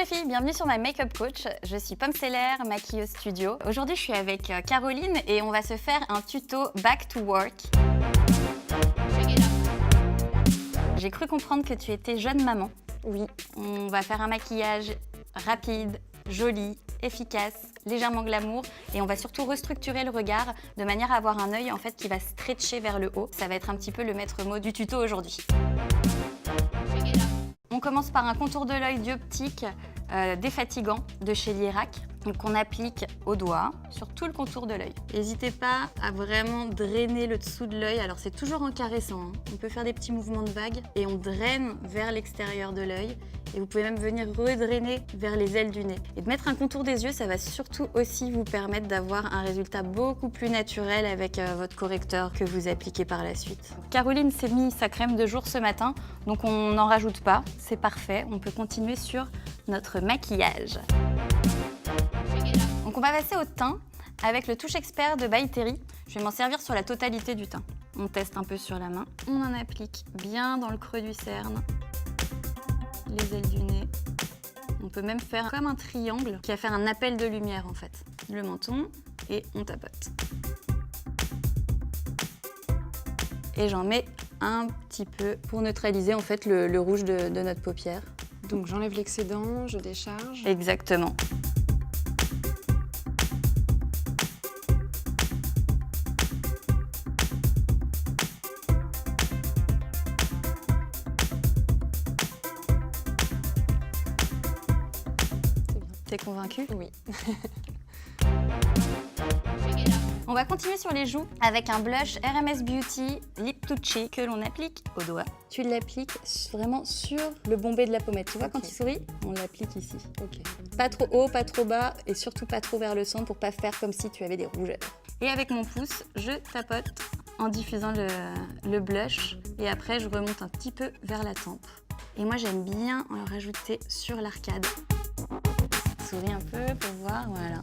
filles, bienvenue sur ma Make-up Coach. Je suis Pomme Seller, maquilleuse studio. Aujourd'hui, je suis avec Caroline et on va se faire un tuto Back to Work. J'ai cru comprendre que tu étais jeune maman. Oui. On va faire un maquillage rapide, joli, efficace, légèrement glamour et on va surtout restructurer le regard de manière à avoir un œil en fait qui va stretcher vers le haut. Ça va être un petit peu le maître mot du tuto aujourd'hui. On commence par un contour de l'œil dioptique défatigant de chez Lierac qu'on applique au doigt sur tout le contour de l'œil. N'hésitez pas à vraiment drainer le dessous de l'œil. Alors c'est toujours en caressant, hein. On peut faire des petits mouvements de vague et on draine vers l'extérieur de l'œil. Et vous pouvez même venir redrainer vers les ailes du nez. Et de mettre un contour des yeux, ça va surtout aussi vous permettre d'avoir un résultat beaucoup plus naturel avec votre correcteur que vous appliquez par la suite. Caroline s'est mis sa crème de jour ce matin, donc on n'en rajoute pas, c'est parfait. On peut continuer sur notre maquillage. Donc on va passer au teint avec le Touche Expert de By Terry. Je vais m'en servir sur la totalité du teint. On teste un peu sur la main. On en applique bien dans le creux du cerne, les ailes du nez. On peut même faire comme un triangle qui va faire un appel de lumière en fait. Le menton et on tapote. Et j'en mets un petit peu pour neutraliser en fait le rouge de notre paupière. Donc j'enlève l'excédent, je décharge. Exactement. T'es convaincue? Oui. On va continuer sur les joues avec un blush RMS Beauty Lip Touchy que l'on applique au doigt. Tu l'appliques vraiment sur le bombé de la pommette. Tu vois, quand il sourit, on l'applique ici. Ok. Pas trop haut, pas trop bas et surtout pas trop vers le centre pour pas faire comme si tu avais des rougeurs. Et avec mon pouce, je tapote en diffusant le blush et après je remonte un petit peu vers la tempe. Et moi j'aime bien en rajouter sur l'arcade. Souris un peu pour voir, voilà.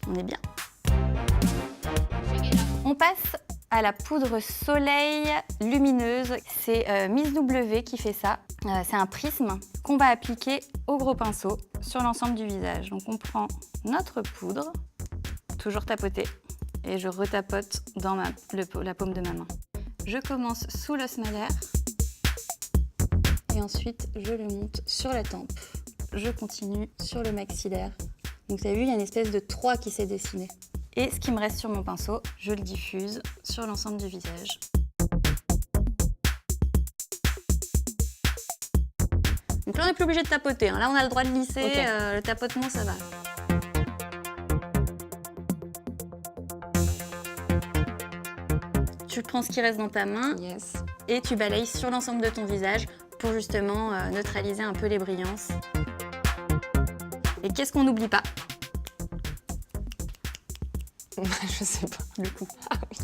On est bien. On passe à la poudre soleil lumineuse. C'est Miss W qui fait ça. C'est un prisme qu'on va appliquer au gros pinceau sur l'ensemble du visage. Donc on prend notre poudre, toujours tapoter, et je retapote dans la paume de ma main. Je commence sous l'os malaire et ensuite je le monte sur la tempe. Je continue sur le maxillaire. Donc vous avez vu, il y a une espèce de 3 qui s'est dessiné. Et ce qui me reste sur mon pinceau, je le diffuse sur l'ensemble du visage. Donc là, on n'est plus obligé de tapoter, hein. Là, on a le droit de lisser. Okay. Le tapotement, ça va. Tu prends ce qui reste dans ta main Yes. et tu balayes sur l'ensemble de ton visage pour justement neutraliser un peu les brillances. Et qu'est-ce qu'on n'oublie pas? Je sais pas. Le coup. Ah oui.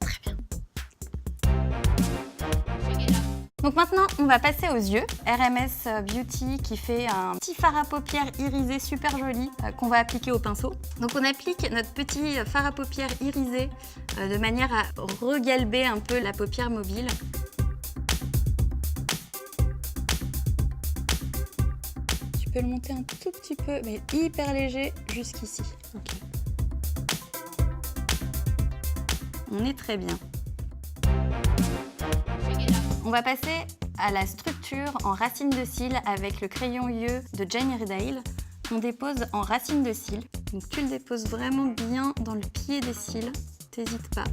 Très bien. Donc maintenant, on va passer aux yeux. RMS Beauty qui fait un petit fard à paupières irisé super joli qu'on va appliquer au pinceau. Donc on applique notre petit fard à paupières irisé de manière à regalber un peu la paupière mobile. Tu peux le monter un tout petit peu, mais hyper léger jusqu'ici. Ok. On est très bien. On va passer à la structure en racine de cils avec le crayon UE de Jane Iredale qu'on dépose en racine de cils. Donc tu le déposes vraiment bien dans le pied des cils, t'hésites pas.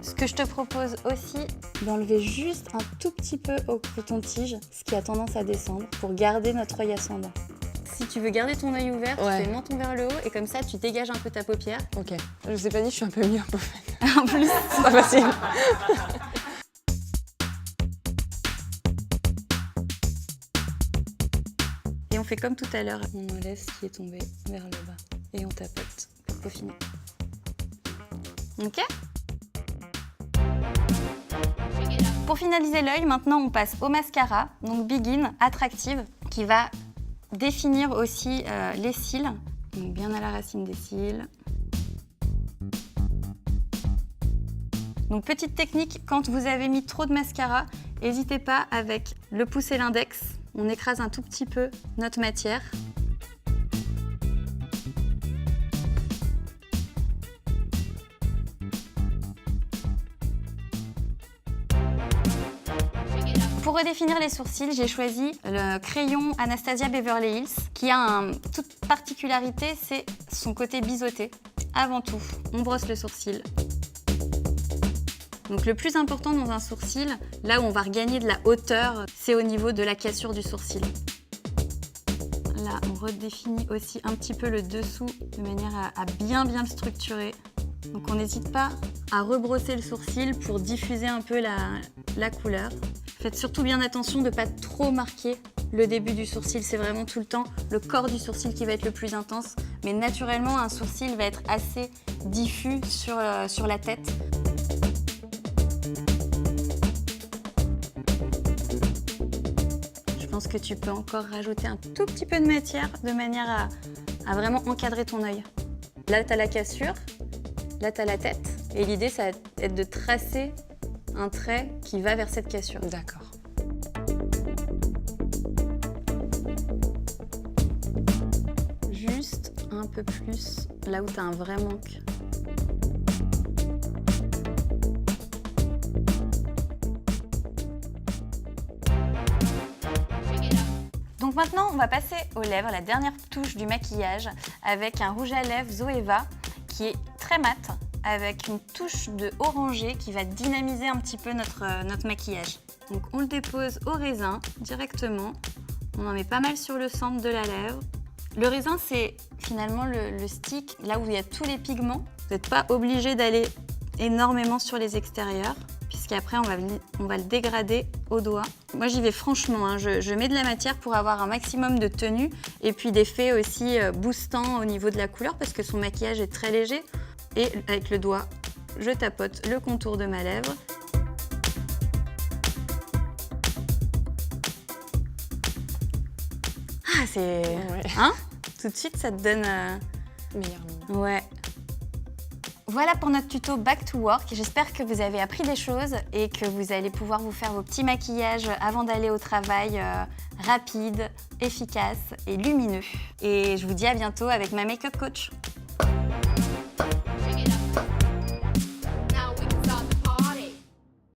Ce que je te propose aussi, d'enlever juste un tout petit peu au coton-tige, ce qui a tendance à descendre, pour garder notre œil ascendant. Si tu veux garder ton œil ouvert, Ouais. tu fais menton vers le haut et comme ça tu dégages un peu ta paupière. Ok. Je vous ai pas dit, je suis un peu myope en fait. En plus, C'est pas facile. et on fait comme tout à l'heure, on enlève ce qui est tombé vers le bas et on tapote pour peaufiner. Ok? Pour finaliser l'œil, maintenant on passe au mascara, donc Begin Attractive, qui va définir aussi les cils, donc bien à la racine des cils. Donc petite technique, quand vous avez mis trop de mascara, n'hésitez pas avec le pouce et l'index, on écrase un tout petit peu notre matière. Pour redéfinir les sourcils, j'ai choisi le crayon Anastasia Beverly Hills qui a une toute particularité, c'est son côté biseauté. Avant tout, on brosse le sourcil. Donc le plus important dans un sourcil, là où on va regagner de la hauteur, c'est au niveau de la cassure du sourcil. Là, on redéfinit aussi un petit peu le dessous de manière à bien le structurer. Donc on n'hésite pas à rebrosser le sourcil pour diffuser un peu la couleur. Faites surtout bien attention de ne pas trop marquer le début du sourcil. C'est vraiment tout le temps le corps du sourcil qui va être le plus intense. Mais naturellement, un sourcil va être assez diffus sur la tête. Je pense que tu peux encore rajouter un tout petit peu de matière de manière à vraiment encadrer ton œil. Là, tu as la cassure, là, tu as la tête. Et l'idée, ça va être de tracer un trait qui va vers cette cassure. D'accord. Juste un peu plus là où tu as un vrai manque. Donc maintenant, on va passer aux lèvres, la dernière touche du maquillage avec un rouge à lèvres Zoeva qui est très mat, avec une touche de orangé qui va dynamiser un petit peu notre maquillage. Donc on le dépose au raisin directement. On en met pas mal sur le centre de la lèvre. Le raisin, c'est finalement le stick, là où il y a tous les pigments. Vous n'êtes pas obligé d'aller énormément sur les extérieurs, puisqu'après on va le dégrader au doigt. Moi j'y vais franchement, hein. Je mets de la matière pour avoir un maximum de tenue et puis d'effets aussi boostants au niveau de la couleur, parce que son maquillage est très léger. Et avec le doigt, je tapote le contour de ma lèvre. Ah, c'est... Ouais. Hein? Tout de suite, ça te donne... Meilleur nom. Ouais. Voilà pour notre tuto Back to Work. J'espère que vous avez appris des choses et que vous allez pouvoir vous faire vos petits maquillages avant d'aller au travail rapides, efficaces et lumineux. Et je vous dis à bientôt avec ma make-up coach.